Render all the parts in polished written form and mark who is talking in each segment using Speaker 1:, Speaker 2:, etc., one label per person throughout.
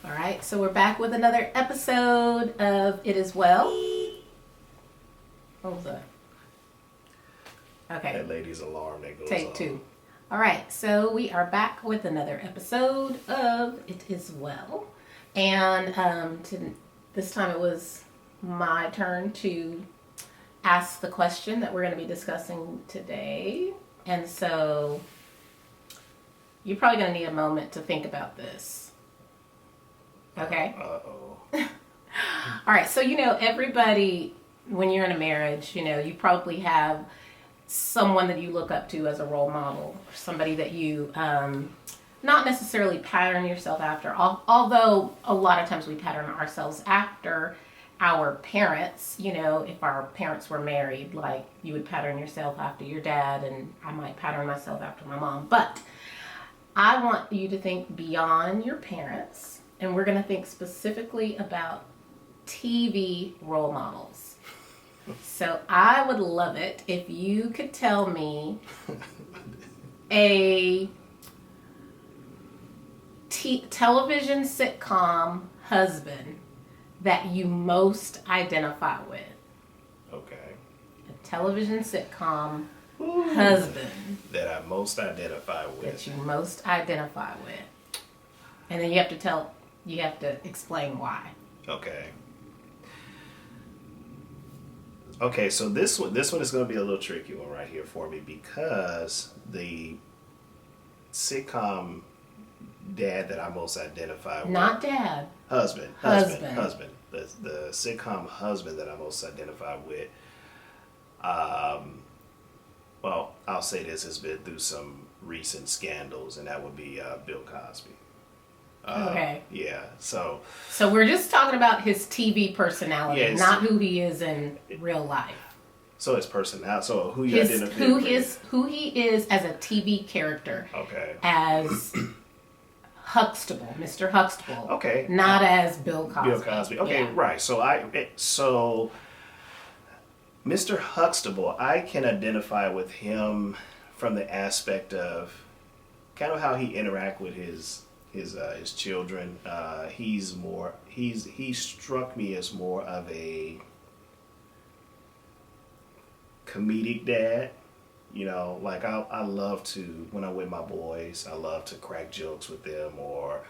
Speaker 1: All right, so we're back with another episode of It Is Well. What was that? Okay.
Speaker 2: That lady's alarm that goes
Speaker 1: Take
Speaker 2: off.
Speaker 1: 2. All right, so we are back with another episode of It Is Well. And this time it was my turn to ask the question that we're going to be discussing today. And so you're probably going to need a moment to think about this. Okay?
Speaker 2: Uh-oh.
Speaker 1: All right, so everybody, when you're in a marriage, you probably have someone that you look up to as a role model, or somebody that you not necessarily pattern yourself after, although a lot of times we pattern ourselves after our parents. If our parents were married, like you would pattern yourself after your dad, and I might pattern myself after my mom. But I want you to think beyond your parents, and we're going to think specifically about TV role models. So I would love it if you could tell me a television sitcom husband that you most identify with.
Speaker 2: Okay.
Speaker 1: A television sitcom husband
Speaker 2: that I most identify with.
Speaker 1: That you most identify with. And then you have to explain why.
Speaker 2: Okay. Okay, so this one is going to be a little tricky one right here for me, because the sitcom dad that I most identify with.
Speaker 1: Not dad.
Speaker 2: Husband. The sitcom husband that I most identify with, well, I'll say this, has been through some recent scandals, and that would be Bill Cosby.
Speaker 1: Okay.
Speaker 2: Yeah, so
Speaker 1: we're just talking about his TV personality,
Speaker 2: yes,
Speaker 1: not who he is in real life.
Speaker 2: So his personality. So who you identify with?
Speaker 1: Who he is as a TV character.
Speaker 2: Okay.
Speaker 1: As Huxtable, Mr. Huxtable.
Speaker 2: Okay.
Speaker 1: Not as Bill Cosby.
Speaker 2: Bill Cosby. Okay, yeah. Right. So Mr. Huxtable, I can identify with him from the aspect of kind of how he interact with his children. He struck me as more of a comedic dad. Like I love to, when I'm with my boys, I love to crack jokes with them, or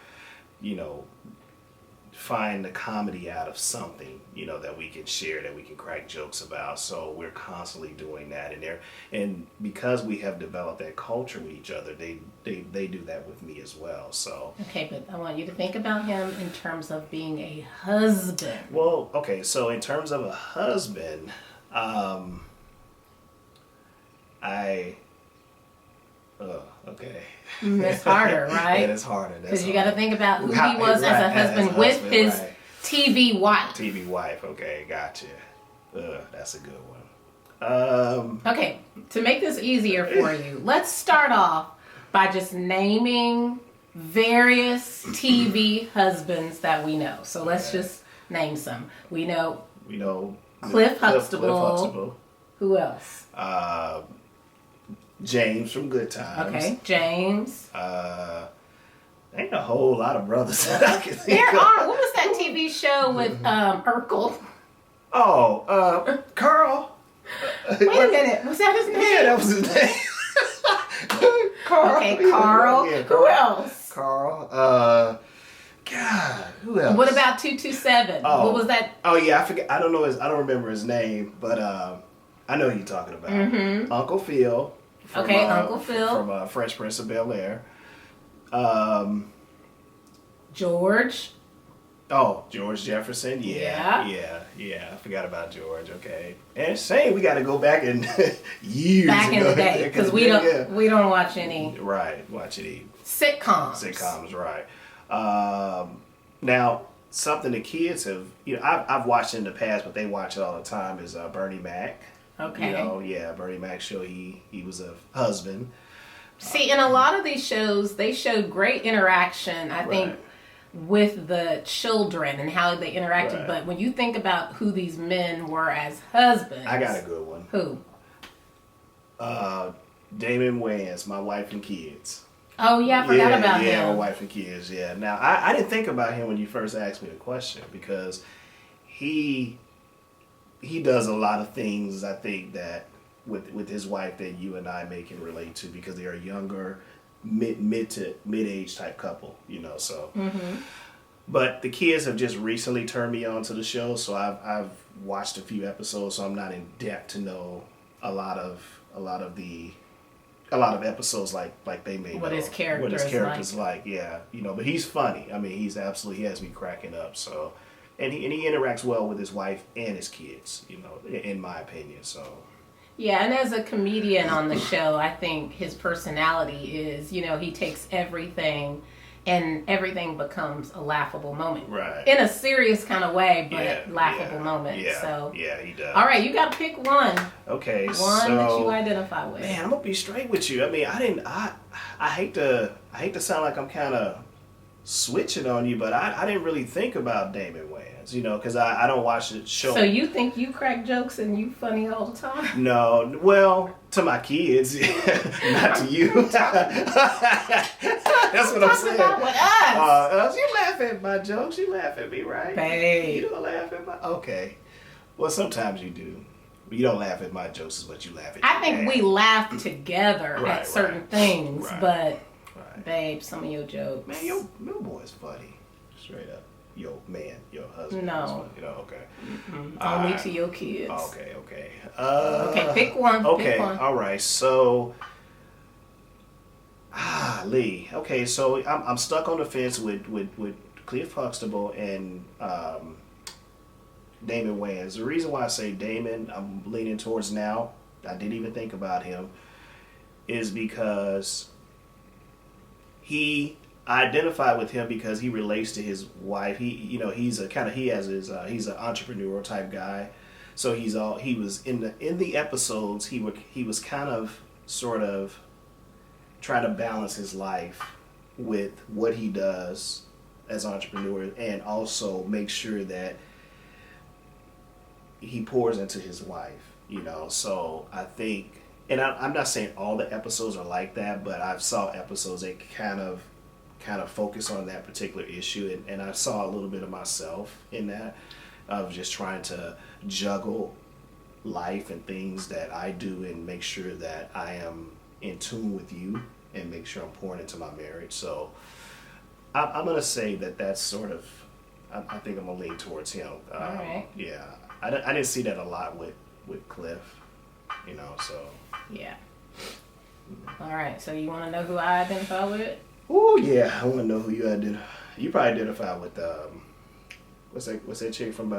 Speaker 2: find the comedy out of something that we can share, that we can crack jokes about. So we're constantly doing that in there, and because we have developed that culture with each other, they do that with me as well. So
Speaker 1: okay, but I want you to think about him in terms of being a husband.
Speaker 2: Well, okay, so in terms of a husband, okay.
Speaker 1: It's harder, right?
Speaker 2: It is harder.
Speaker 1: Because you got to think about who he was as a husband with his right. TV wife.
Speaker 2: TV wife, okay, gotcha. That's a good one.
Speaker 1: Okay, to make this easier for you, let's start off by just naming various TV husbands that we know. So let's just name some. We know Cliff Huxtable. Who else?
Speaker 2: James from Good Times.
Speaker 1: Okay, James.
Speaker 2: Ain't a whole lot of brothers that I can think
Speaker 1: there
Speaker 2: of.
Speaker 1: are. What was that TV show with Urkel?
Speaker 2: Oh, Carl.
Speaker 1: Wait a minute. Was that his name?
Speaker 2: Yeah, that was his name. Carl.
Speaker 1: Okay, Carl.
Speaker 2: Yeah,
Speaker 1: Who else?
Speaker 2: Carl. God, who else?
Speaker 1: What about 227?
Speaker 2: Oh.
Speaker 1: What was that?
Speaker 2: Oh yeah, I forget. I don't remember his name, but I know who you're talking about.
Speaker 1: Mm-hmm.
Speaker 2: Uncle Phil.
Speaker 1: Uncle Phil
Speaker 2: from Fresh Prince of Bel-Air.
Speaker 1: George.
Speaker 2: Oh, George Jefferson. Yeah. I forgot about George. Okay, and same. We got to go back in years.
Speaker 1: Back in the day, because we don't watch any.
Speaker 2: Right, watch any
Speaker 1: sitcoms.
Speaker 2: Sitcoms, right? Now, something the kids have, I've watched in the past, but they watch it all the time, is Bernie Mac.
Speaker 1: Okay.
Speaker 2: Bernie Mac show. He was a husband.
Speaker 1: See, in a lot of these shows, they showed great interaction, I think, with the children and how they interacted.
Speaker 2: Right.
Speaker 1: But when you think about who these men were as husbands.
Speaker 2: I got a good one.
Speaker 1: Who?
Speaker 2: Damon Wayans, My Wife and Kids.
Speaker 1: Oh yeah, I forgot about
Speaker 2: Yeah,
Speaker 1: him.
Speaker 2: wife and kids. Yeah. Now I didn't think about him when you first asked me the question because he he does a lot of things I think that with his wife that you and I may can relate to because they are younger, mid age type couple. You know, so.
Speaker 1: Mm-hmm.
Speaker 2: But the kids have just recently turned me on to the show, so I've watched a few episodes, so I'm not in depth to know a lot of a lot of the a lot of episodes like they may
Speaker 1: What
Speaker 2: know
Speaker 1: his character
Speaker 2: what his
Speaker 1: is
Speaker 2: character's like. Yeah, you know, but he's funny. I mean, he's absolutely he has me cracking up. So, and he interacts well with his wife and his kids. You know, in my opinion. So.
Speaker 1: Yeah, and as a comedian on the show, I think his personality is, he takes everything and everything becomes a laughable moment.
Speaker 2: Right.
Speaker 1: In a serious kind of way, but
Speaker 2: Yeah,
Speaker 1: laughable
Speaker 2: yeah,
Speaker 1: moment.
Speaker 2: Yeah,
Speaker 1: So,
Speaker 2: yeah, he does.
Speaker 1: all right, you got to pick one.
Speaker 2: Okay,
Speaker 1: One that you identify with.
Speaker 2: Man, I'm gonna be straight with you. I mean, I hate to sound like I'm kind of switching on you, but I didn't really think about Damon Wayans, you know, because I don't watch the show.
Speaker 1: So you think you crack jokes and you funny all the time?
Speaker 2: No, well, to my kids, not to you. That's what I'm saying.
Speaker 1: About with us.
Speaker 2: You laugh at my jokes. You laugh at me, right?
Speaker 1: Babe.
Speaker 2: You don't laugh at my. Okay. Well, sometimes you do. You don't laugh at my jokes, is what you laugh at.
Speaker 1: I think we laugh together
Speaker 2: Right,
Speaker 1: at certain
Speaker 2: right.
Speaker 1: things,
Speaker 2: Right.
Speaker 1: but
Speaker 2: Right.
Speaker 1: babe, some of your jokes.
Speaker 2: Man, your boy's funny. Straight up. Your man, your husband.
Speaker 1: No.
Speaker 2: is funny. You know, okay.
Speaker 1: Only
Speaker 2: Alright.
Speaker 1: to your kids.
Speaker 2: Okay.
Speaker 1: Okay, pick one.
Speaker 2: Okay,
Speaker 1: Pick one.
Speaker 2: all right. So, Lee. Okay, so I'm stuck on the fence with Cliff Huxtable and Damon Wayans. The reason why I say Damon, I'm leaning towards now. I didn't even think about him. Is because I identify with him because he relates to his wife. He's he's an entrepreneurial type guy. So he was in the episodes. He was kind of sort of trying to balance his life with what he does as an entrepreneur, and also make sure that he pours into his wife. You know, so I think, and I'm not saying all the episodes are like that, but I've saw episodes that kind of focus on that particular issue, and I saw a little bit of myself in that, of just trying to juggle life and things that I do and make sure that I am in tune with you and make sure I'm pouring into my marriage. So I'm going to say that's sort of, I think I'm going to lean towards him.
Speaker 1: All right.
Speaker 2: Yeah. I didn't see that a lot with Cliff, you know, so.
Speaker 1: Yeah. All right, so you want to know who I identify with?
Speaker 2: Oh yeah, I want to know who you identify. You probably identify with what's that chick from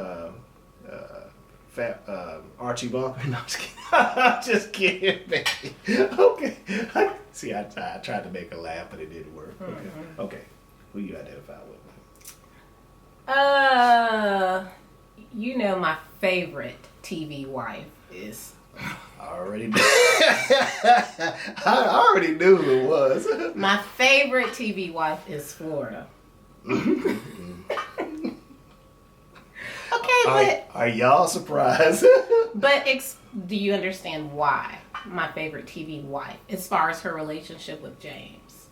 Speaker 2: Archie Bunker? No, I'm just kidding, baby. Okay. See, I tried to make her laugh, but it didn't work. Okay. Who you identify with?
Speaker 1: My favorite TV wife is.
Speaker 2: I already knew. I already knew who it was.
Speaker 1: My favorite TV wife is Florida. Okay, but
Speaker 2: are y'all surprised?
Speaker 1: But do you understand why my favorite TV wife, as far as her relationship with James?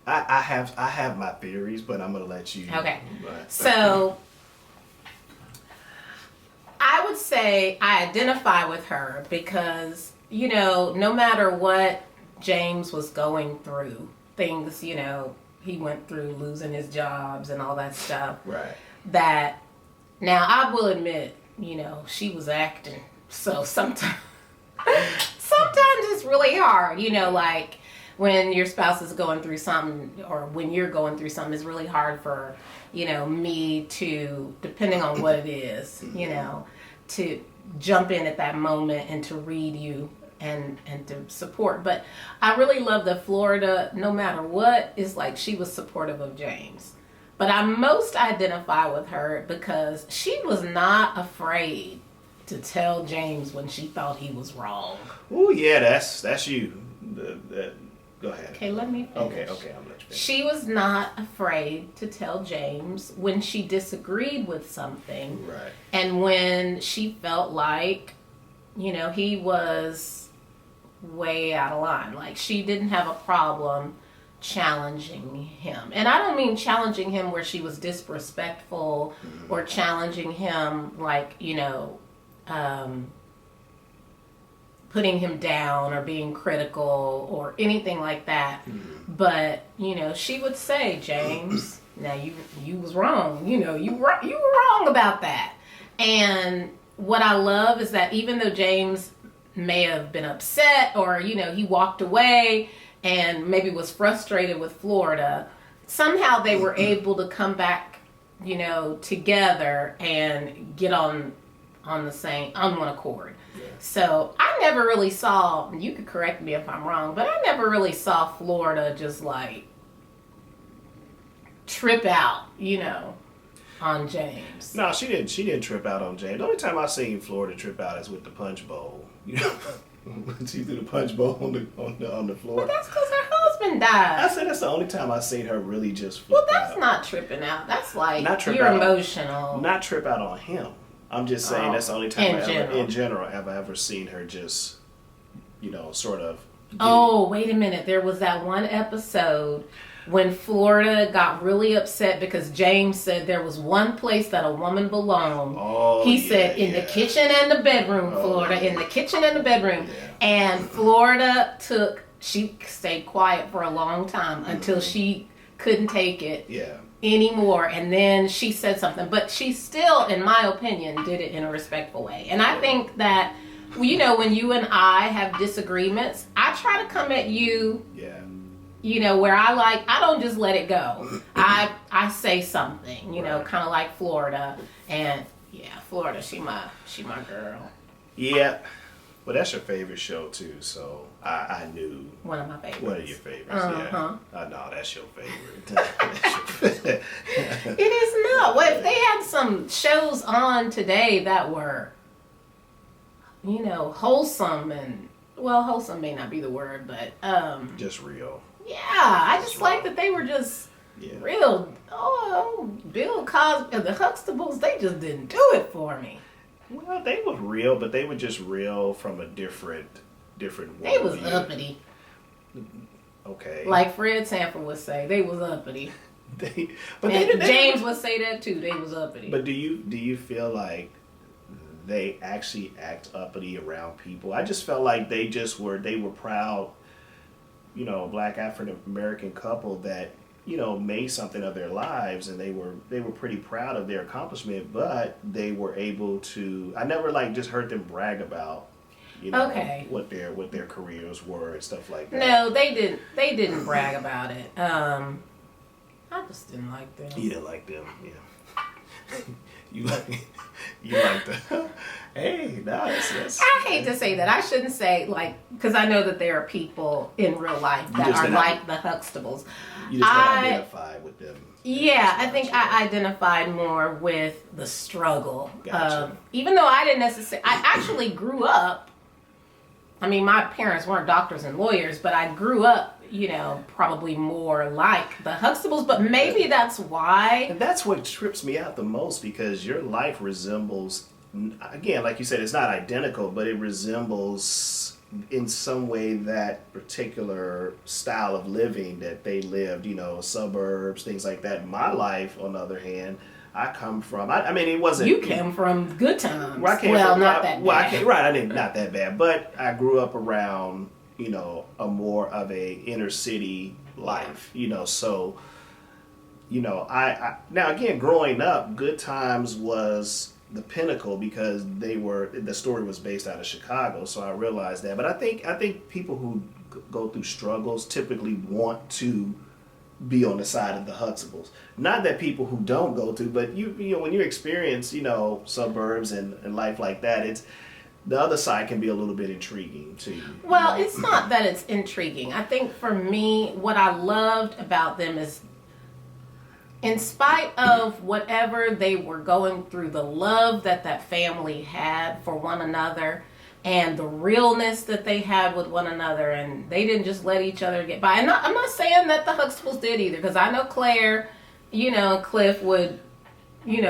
Speaker 2: I have my theories, but I'm gonna let you.
Speaker 1: Okay, so I would say I identify with her because no matter what James was going through, things he went through, losing his jobs and all that stuff.
Speaker 2: Right.
Speaker 1: That now I will admit, she was acting. So sometimes it's really hard, like when your spouse is going through something or when you're going through something, it's really hard for, me to, depending on what it is, to jump in at that moment and to read you and to support. But I really love that Florida, no matter what, is like she was supportive of James. But I most identify with her because she was not afraid to tell James when she thought he was wrong.
Speaker 2: Oh yeah, that's you. Go ahead.
Speaker 1: Okay, let me finish.
Speaker 2: Okay, I'm gonna let you finish.
Speaker 1: She was not afraid to tell James when she disagreed with something.
Speaker 2: Right.
Speaker 1: And when she felt like, he was way out of line. Like, she didn't have a problem challenging him. And I don't mean challenging him where she was disrespectful or challenging him like, putting him down or being critical or anything like that. But, she would say, James, now you was wrong. You were wrong about that. And what I love is that even though James may have been upset or, he walked away and maybe was frustrated with Florida, somehow they were able to come back, together and get on one accord. Yeah. So I never really saw, you could correct me if I'm wrong, but I never really saw Florida just like trip out, on James.
Speaker 2: No, she didn't trip out on James. The only time I seen Florida trip out is with the punch bowl. She threw the punch bowl on the floor.
Speaker 1: But that's because her husband died.
Speaker 2: I said that's the only time I seen her really just flip out.
Speaker 1: Well, that's not tripping out. That's like you're emotional.
Speaker 2: Not trip out on him. I'm just saying that's the only time in general have I ever seen her just, sort of.
Speaker 1: Oh, wait a minute. There was that one episode when Florida got really upset because James said there was one place that a woman belonged.
Speaker 2: Oh,
Speaker 1: he said in the kitchen and the bedroom, Florida, in the kitchen and the bedroom. Yeah. And Florida she stayed quiet for a long time until she couldn't take it anymore. And then she said something. But she still, in my opinion, did it in a respectful way. And I think that, when you and I have disagreements, I try to come at you. Yeah. Where I don't just let it go. I say something, kind of like Florida. And Florida, she my girl.
Speaker 2: Yeah. Well, that's your favorite show too, so I knew.
Speaker 1: One of my favorites.
Speaker 2: One of your favorites, yeah. No, that's your favorite.
Speaker 1: It is not. What if they had some shows on today that were, wholesome and, well, wholesome may not be the word, but
Speaker 2: just real.
Speaker 1: Yeah, I just like that they were just real. Oh, Bill Cosby and the Huxtables, they just didn't do it for me.
Speaker 2: Well, they were real, but they were just real from a different world.
Speaker 1: They was uppity.
Speaker 2: Okay.
Speaker 1: Like Fred Sanford would say, they was uppity. James would say that too. They was uppity.
Speaker 2: But do you feel like they actually act uppity around people? I just felt like they were proud. Black African American couple that, made something of their lives, and they were pretty proud of their accomplishment, but they were able to, I never just heard them brag about, what their careers were and stuff like that.
Speaker 1: No, they didn't brag about it. I just didn't like them.
Speaker 2: You didn't like them, yeah. You like the hey, that's
Speaker 1: I hate to say that. I shouldn't say because I know that there are people in real life that are like the Huxtables.
Speaker 2: You just don't identify with them.
Speaker 1: Yeah, I think I identified more with the struggle.
Speaker 2: Gotcha.
Speaker 1: Even though I didn't necessarily, I actually grew up. I mean, my parents weren't doctors and lawyers, but I grew up, probably more like the Huxtables, but maybe that's why.
Speaker 2: And that's what trips me out the most, because your life resembles, again, like you said, it's not identical, but it resembles in some way that particular style of living that they lived, suburbs, things like that. My life, on the other hand, I come from, I mean, it wasn't...
Speaker 1: You came from good times.
Speaker 2: Not that bad. Not that bad, but I grew up around, a more of a inner city life, so, I now again, growing up, Good Times was the pinnacle because the story was based out of Chicago, so I realized that. But I think people who go through struggles typically want to be on the side of the Huxtables. Not that people who don't go through, but when you experience, suburbs and life like that, it's the other side can be a little bit intriguing to you.
Speaker 1: Well, it's not that it's intriguing. I think for me, what I loved about them is, in spite of whatever they were going through, the love that family had for one another and the realness that they had with one another, and they didn't just let each other get by. And I'm not saying that the Huxtables did either, because I know Claire, Cliff would,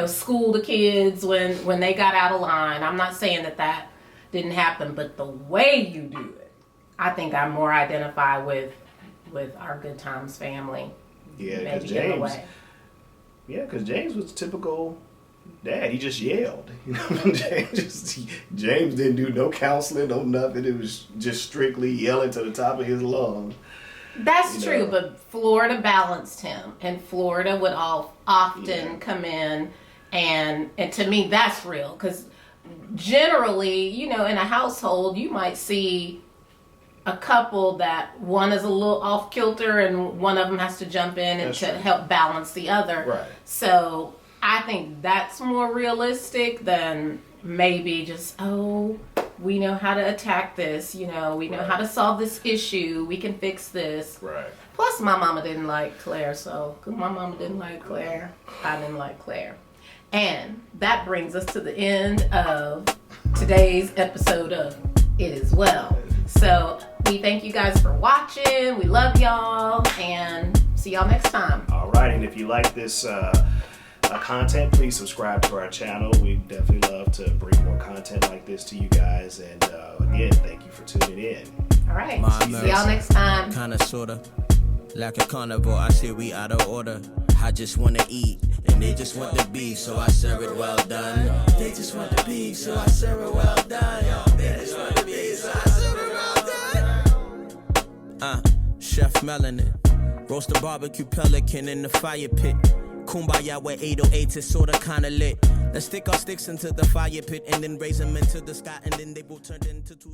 Speaker 1: school the kids when they got out of line. I'm not saying that didn't happen, but the way you do it, I think I more identify with our Good Times family.
Speaker 2: Yeah,
Speaker 1: maybe
Speaker 2: because
Speaker 1: in a
Speaker 2: James.
Speaker 1: way.
Speaker 2: Yeah, because James was a typical dad. He just yelled. You know, James didn't do no counseling, no nothing. It was just strictly yelling to the top of his lungs.
Speaker 1: That's true, but Florida balanced him, and Florida would often come in, and to me that's real, because generally, in a household you might see a couple that one is a little off kilter and one of them has to jump in and help balance the other.
Speaker 2: Right.
Speaker 1: So I think that's more realistic than maybe just, we know how to attack this, we know how to solve this issue, we can fix this.
Speaker 2: Right.
Speaker 1: Plus, my mama didn't like Claire, so my mama didn't like Claire, I didn't like Claire. And that brings us to the end of today's episode of It Is Well. So we thank you guys for watching, we love y'all, and see y'all next time.
Speaker 2: All right, and if you like this content, please subscribe to our channel. We definitely love to bring more content like this to you guys. And again, thank you for tuning in.
Speaker 1: All right. See y'all next time.
Speaker 3: Kinda sorta like a carnivore. I say we out of order. I just wanna eat, and they just want the beef, so I serve it well done. They just want the beef, so I serve it well done. They just want the beef, so I serve it well done. Chef Melanin, roast a barbecue pelican in the fire pit. Kumbaya with 808 is sorta kinda lit. Let's stick our sticks into the fire pit and then raise them into the sky, and then they both turned into two.